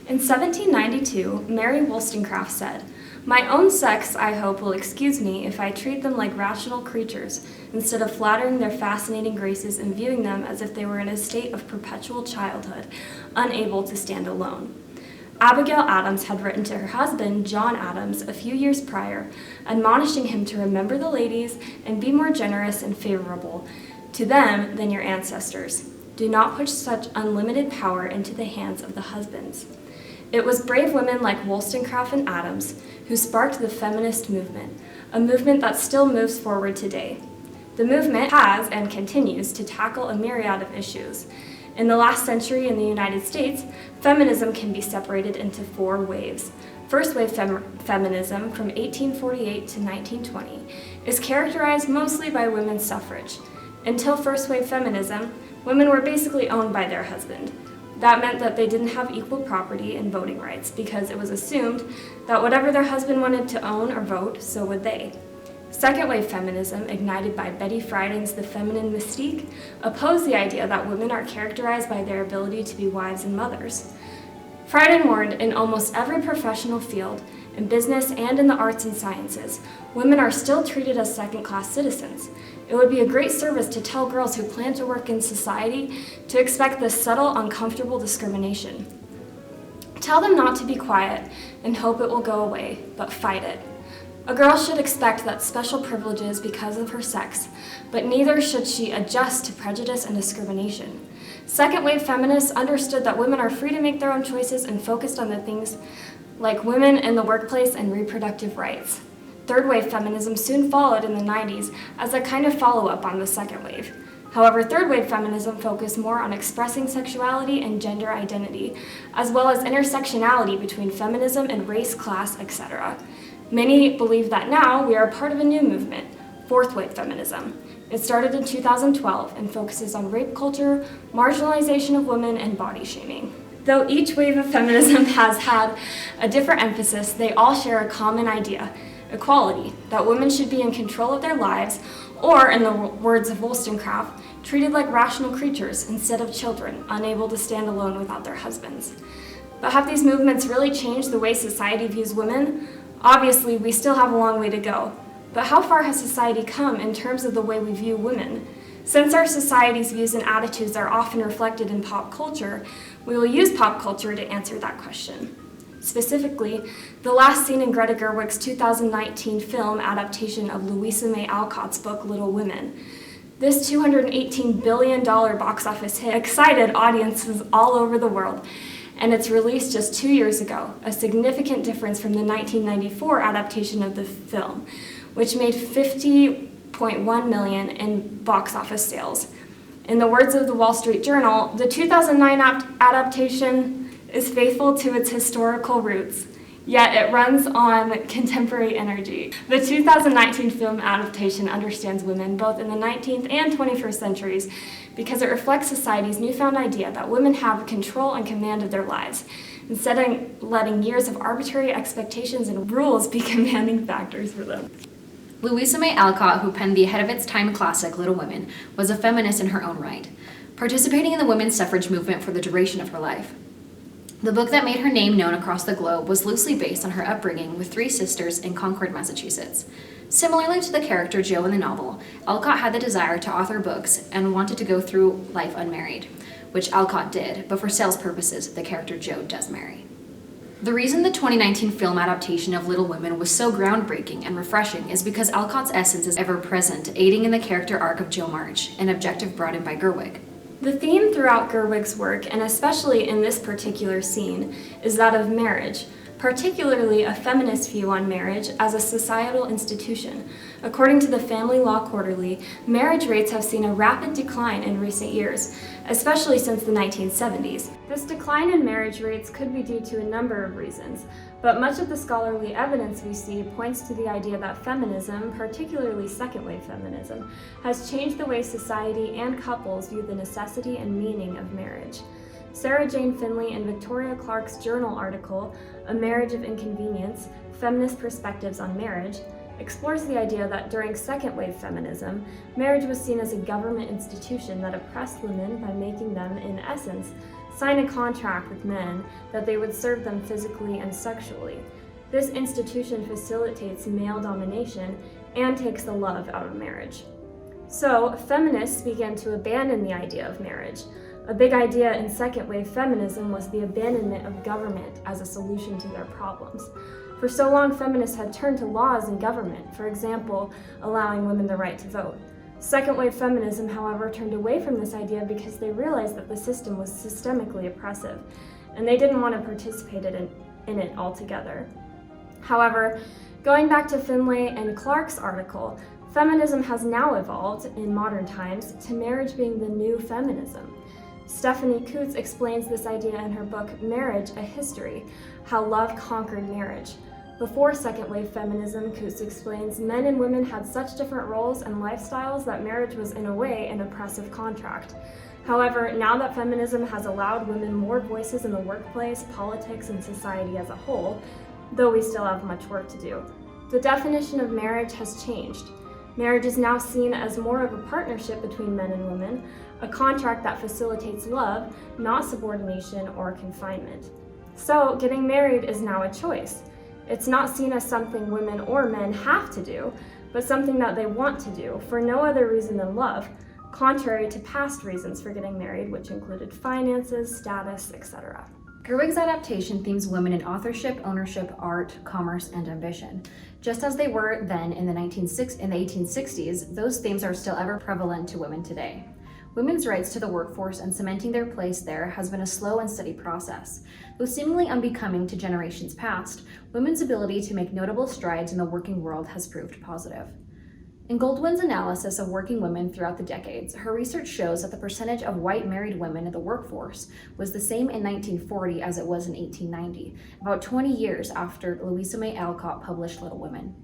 In 1792, Mary Wollstonecraft said, "My own sex, I hope, will excuse me if I treat them like rational creatures, instead of flattering their fascinating graces and viewing them as if they were in a state of perpetual childhood, unable to stand alone." Abigail Adams had written to her husband, John Adams, a few years prior, admonishing him to remember the ladies and be more generous and favorable to them than your ancestors. Do not push such unlimited power into the hands of the husbands. It was brave women like Wollstonecraft and Adams who sparked the feminist movement, a movement that still moves forward today. The movement has and continues to tackle a myriad of issues. In the last century in the United States, feminism can be separated into 4 waves. First wave feminism from 1848 to 1920 is characterized mostly by women's suffrage. Until first wave feminism, women were basically owned by their husband. That meant that they didn't have equal property and voting rights because it was assumed that whatever their husband wanted to own or vote, so would they. Second wave feminism, ignited by Betty Friedan's The Feminine Mystique, opposed the idea that women are characterized by their ability to be wives and mothers. Friedan warned, in almost every professional field, in business and in the arts and sciences, women are still treated as second-class citizens. It would be a great service to tell girls who plan to work in society to expect this subtle, uncomfortable discrimination. Tell them not to be quiet and hope it will go away, but fight it. A girl should expect that special privileges because of her sex, but neither should she adjust to prejudice and discrimination. Second-wave feminists understood that women are free to make their own choices and focused on the things like women in the workplace and reproductive rights. Third-wave feminism soon followed in the 90s as a kind of follow-up on the second wave. However, third-wave feminism focused more on expressing sexuality and gender identity, as well as intersectionality between feminism and race, class, etc. Many believe that now we are part of a new movement, fourth-wave feminism. It started in 2012 and focuses on rape culture, marginalization of women, and body shaming. Though each wave of feminism has had a different emphasis, they all share a common idea: equality, that women should be in control of their lives, or, in the words of Wollstonecraft, treated like rational creatures instead of children, unable to stand alone without their husbands. But have these movements really changed the way society views women? Obviously, we still have a long way to go. But how far has society come in terms of the way we view women? Since our society's views and attitudes are often reflected in pop culture, we will use pop culture to answer that question. Specifically, the last scene in Greta Gerwig's 2019 film adaptation of Louisa May Alcott's book Little Women. This $218 billion box office hit excited audiences all over the world, and its release just 2 years ago, a significant difference from the 1994 adaptation of the film, which made $50.1 million in box office sales. In the words of the Wall Street Journal, the 2009 adaptation is faithful to its historical roots, yet it runs on contemporary energy. The 2019 film adaptation understands women both in the 19th and 21st centuries because it reflects society's newfound idea that women have control and command of their lives, instead of letting years of arbitrary expectations and rules be commanding factors for them. Louisa May Alcott, who penned the ahead-of-its-time classic Little Women, was a feminist in her own right, participating in the women's suffrage movement for the duration of her life. The book that made her name known across the globe was loosely based on her upbringing with 3 sisters in Concord, Massachusetts. Similarly to the character Jo in the novel, Alcott had the desire to author books and wanted to go through life unmarried, which Alcott did, but for sales purposes, the character Jo does marry. The reason the 2019 film adaptation of Little Women was so groundbreaking and refreshing is because Alcott's essence is ever present, aiding in the character arc of Jo March, an objective brought in by Gerwig. The theme throughout Gerwig's work, and especially in this particular scene, is that of marriage, particularly a feminist view on marriage as a societal institution. According to the Family Law Quarterly, marriage rates have seen a rapid decline in recent years, especially since the 1970s. This decline in marriage rates could be due to a number of reasons, but much of the scholarly evidence we see points to the idea that feminism, particularly second-wave feminism, has changed the way society and couples view the necessity and meaning of marriage. Sarah Jane Finley and Victoria Clark's journal article, A Marriage of Inconvenience: Feminist Perspectives on Marriage, explores the idea that during second-wave feminism, marriage was seen as a government institution that oppressed women by making them, in essence, sign a contract with men that they would serve them physically and sexually. This institution facilitates male domination and takes the love out of marriage. So, feminists began to abandon the idea of marriage. A big idea in second wave feminism was the abandonment of government as a solution to their problems. For so long, feminists had turned to laws and government, for example, allowing women the right to vote. Second wave feminism, however, turned away from this idea because they realized that the system was systemically oppressive, and they didn't want to participate in it altogether. However, going back to Finlay and Clark's article, feminism has now evolved in modern times to marriage being the new feminism. Stephanie Coots explains this idea in her book, Marriage, a History, How Love Conquered Marriage. Before second wave feminism, Coots explains, men and women had such different roles and lifestyles that marriage was in a way an oppressive contract. However, now that feminism has allowed women more voices in the workplace, politics, and society as a whole, though we still have much work to do, the definition of marriage has changed. Marriage is now seen as more of a partnership between men and women, a contract that facilitates love, not subordination or confinement. So, getting married is now a choice. It's not seen as something women or men have to do, but something that they want to do for no other reason than love, contrary to past reasons for getting married, which included finances, status, etc. Gerwig's adaptation themes women in authorship, ownership, art, commerce, and ambition. Just as they were then in the 1860s, those themes are still ever prevalent to women today. Women's rights to the workforce and cementing their place there has been a slow and steady process. Though seemingly unbecoming to generations past, women's ability to make notable strides in the working world has proved positive. In Goldwyn's analysis of working women throughout the decades, her research shows that the percentage of white married women in the workforce was the same in 1940 as it was in 1890, about 20 years after Louisa May Alcott published Little Women.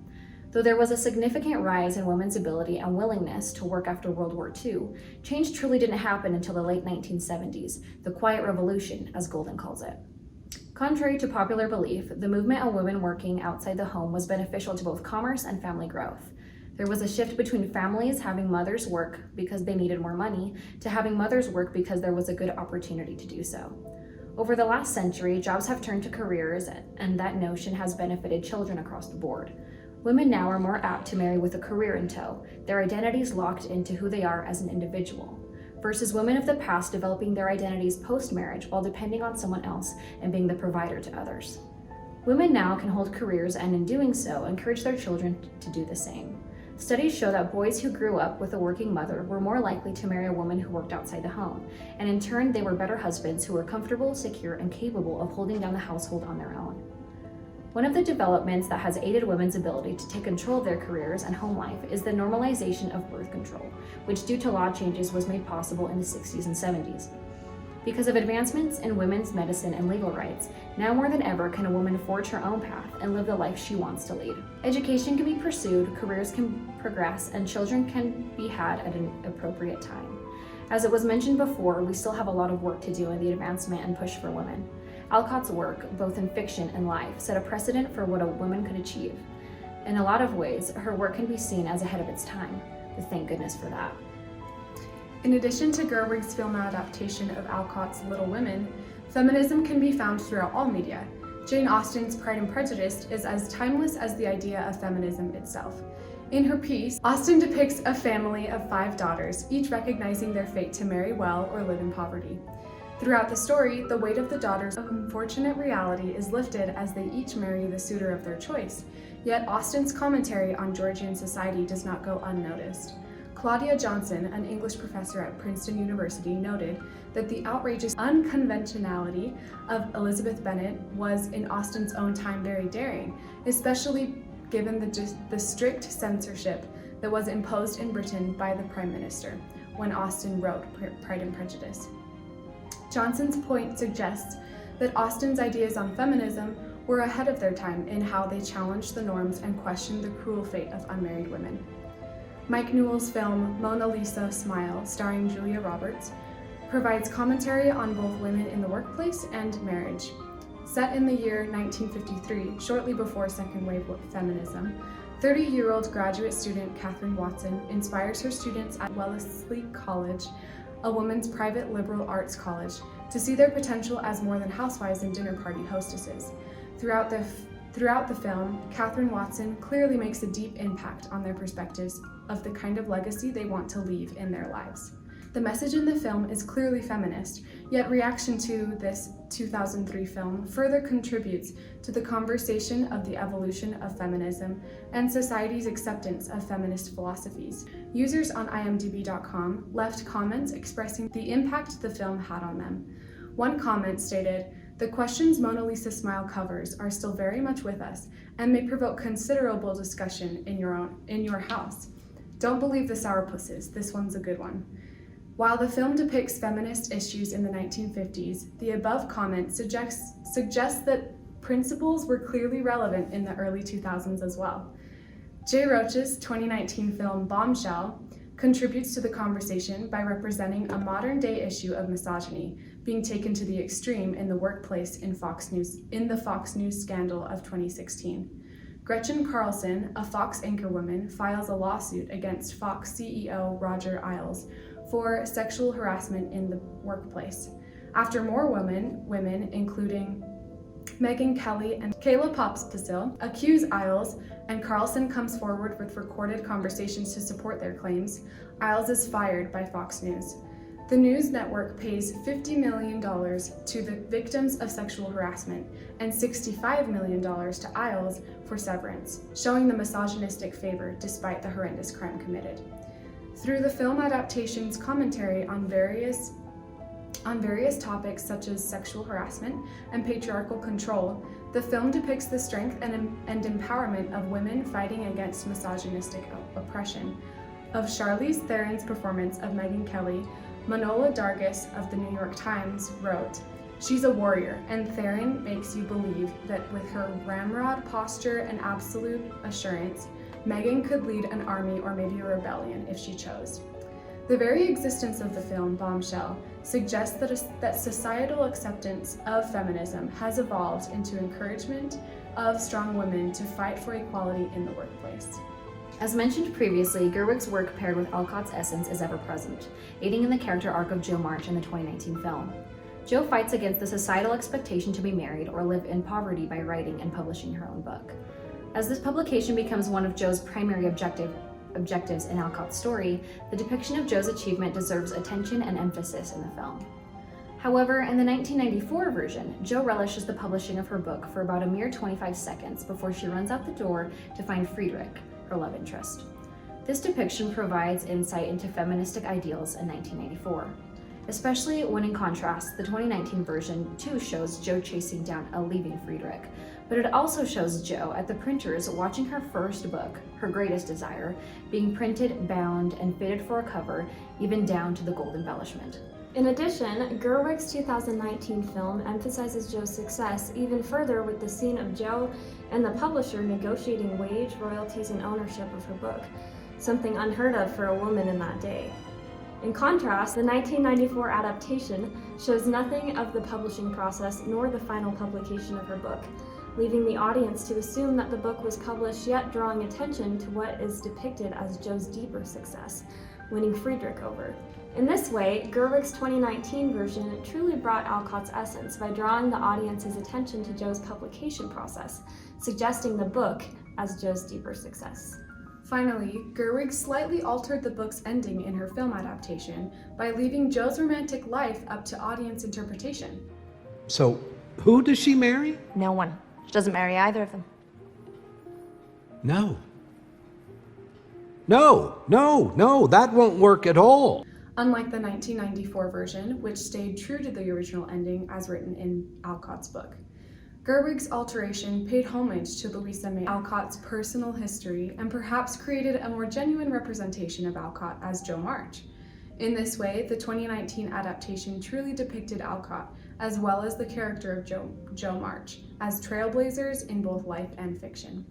Though there was a significant rise in women's ability and willingness to work after World War II, change truly didn't happen until the late 1970s, the Quiet Revolution, as Goldwyn calls it. Contrary to popular belief, the movement of women working outside the home was beneficial to both commerce and family growth. There was a shift between families having mothers work because they needed more money to having mothers work because there was a good opportunity to do so. Over the last century, jobs have turned to careers, and that notion has benefited children across the board. Women now are more apt to marry with a career in tow, their identities locked into who they are as an individual, versus women of the past developing their identities post-marriage while depending on someone else and being the provider to others. Women now can hold careers and in doing so, encourage their children to do the same. Studies show that boys who grew up with a working mother were more likely to marry a woman who worked outside the home, and in turn they were better husbands who were comfortable, secure, and capable of holding down the household on their own. One of the developments that has aided women's ability to take control of their careers and home life is the normalization of birth control, which due to law changes was made possible in the 60s and 70s. Because of advancements in women's medicine and legal rights, now more than ever can a woman forge her own path and live the life she wants to lead. Education can be pursued, careers can progress, and children can be had at an appropriate time. As it was mentioned before, we still have a lot of work to do in the advancement and push for women. Alcott's work, both in fiction and life, set a precedent for what a woman could achieve. In a lot of ways, her work can be seen as ahead of its time, but thank goodness for that. In addition to Gerwig's film adaptation of Alcott's Little Women, feminism can be found throughout all media. Jane Austen's Pride and Prejudice is as timeless as the idea of feminism itself. In her piece, Austen depicts a family of 5 daughters, each recognizing their fate to marry well or live in poverty. Throughout the story, the weight of the daughters' unfortunate reality is lifted as they each marry the suitor of their choice. Yet Austen's commentary on Georgian society does not go unnoticed. Claudia Johnson, an English professor at Princeton University, noted that the outrageous unconventionality of Elizabeth Bennet was in Austen's own time very daring, especially given the strict censorship that was imposed in Britain by the Prime Minister when Austen wrote Pride and Prejudice. Johnson's point suggests that Austen's ideas on feminism were ahead of their time in how they challenged the norms and questioned the cruel fate of unmarried women. Mike Newell's film Mona Lisa Smile, starring Julia Roberts, provides commentary on both women in the workplace and marriage. Set in the year 1953, shortly before second wave feminism, 30-year-old graduate student Catherine Watson inspires her students at Wellesley College, a women's private liberal arts college, to see their potential as more than housewives and dinner party hostesses. Throughout the film, Catherine Watson clearly makes a deep impact on their perspectives of the kind of legacy they want to leave in their lives. The message in the film is clearly feminist, yet reaction to this 2003 film further contributes to the conversation of the evolution of feminism and society's acceptance of feminist philosophies. Users on imdb.com left comments expressing the impact the film had on them. One comment stated, "The questions Mona Lisa Smile covers are still very much with us and may provoke considerable discussion in your house. Don't believe the sourpusses, this one's a good one." While the film depicts feminist issues in the 1950s, the above comment suggests that principles were clearly relevant in the early 2000s as well. Jay Roach's 2019 film Bombshell contributes to the conversation by representing a modern-day issue of misogyny being taken to the extreme in the workplace in the Fox News scandal of 2016. Gretchen Carlson, a Fox anchorwoman, files a lawsuit against Fox CEO Roger Ailes for sexual harassment in the workplace. After more women, including Megyn Kelly and Kayla Pospisil, accuse Ailes, and Carlson comes forward with recorded conversations to support their claims, Ailes is fired by Fox News. The news network pays $50 million to the victims of sexual harassment and $65 million to Ailes for severance, showing the misogynistic favor despite the horrendous crime committed. Through the film adaptation's commentary on various topics such as sexual harassment and patriarchal control, the film depicts the strength and empowerment of women fighting against misogynistic oppression. Of Charlize Theron's performance of Megyn Kelly, Manola Dargis of the New York Times wrote, "She's a warrior, and Theron makes you believe that with her ramrod posture and absolute assurance, Megyn could lead an army or maybe a rebellion if she chose." The very existence of the film Bombshell suggests that societal acceptance of feminism has evolved into encouragement of strong women to fight for equality in the workplace. As mentioned previously, Gerwig's work paired with Alcott's essence is ever present, aiding in the character arc of Jo March in the 2019 film. Jo fights against the societal expectation to be married or live in poverty by writing and publishing her own book. As this publication becomes one of Jo's primary objectives in Alcott's story, the depiction of Jo's achievement deserves attention and emphasis in the film. However, in the 1994 version, Jo relishes the publishing of her book for about a mere 25 seconds before she runs out the door to find Friedrich, her love interest. This depiction provides insight into feministic ideals in 1994, especially when in contrast, the 2019 version too shows Jo chasing down a leaving Friedrich, but it also shows Jo at the printers watching her first book, Her Greatest Desire, being printed, bound, and fitted for a cover, even down to the gold embellishment. In addition, Gerwig's 2019 film emphasizes Jo's success even further with the scene of Jo and the publisher negotiating wage, royalties, and ownership of her book, something unheard of for a woman in that day. In contrast, the 1994 adaptation shows nothing of the publishing process nor the final publication of her book, leaving the audience to assume that the book was published, yet drawing attention to what is depicted as Jo's deeper success, winning Friedrich over. In this way, Gerwig's 2019 version truly brought Alcott's essence by drawing the audience's attention to Jo's publication process, suggesting the book as Jo's deeper success. Finally, Gerwig slightly altered the book's ending in her film adaptation by leaving Jo's romantic life up to audience interpretation. So, who does she marry? No one. She doesn't marry either of them. No, that won't work at all. Unlike the 1994 version, which stayed true to the original ending as written in Alcott's book. Gerwig's alteration paid homage to Louisa May Alcott's personal history and perhaps created a more genuine representation of Alcott as Jo March. In this way, the 2019 adaptation truly depicted Alcott, as well as the character of Jo March, as trailblazers in both life and fiction.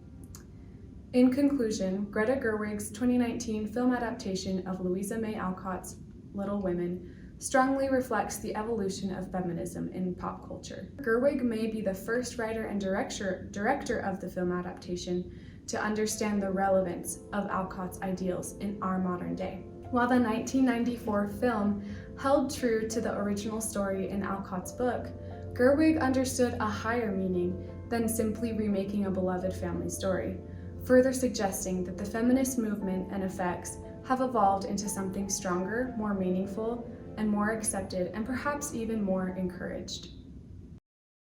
In conclusion, Greta Gerwig's 2019 film adaptation of Louisa May Alcott's Little Women strongly reflects the evolution of feminism in pop culture. Gerwig may be the first writer and director of the film adaptation to understand the relevance of Alcott's ideals in our modern day. While the 1994 film held true to the original story in Alcott's book, Gerwig understood a higher meaning than simply remaking a beloved family story, further suggesting that the feminist movement and effects have evolved into something stronger, more meaningful, and more accepted, and perhaps even more encouraged.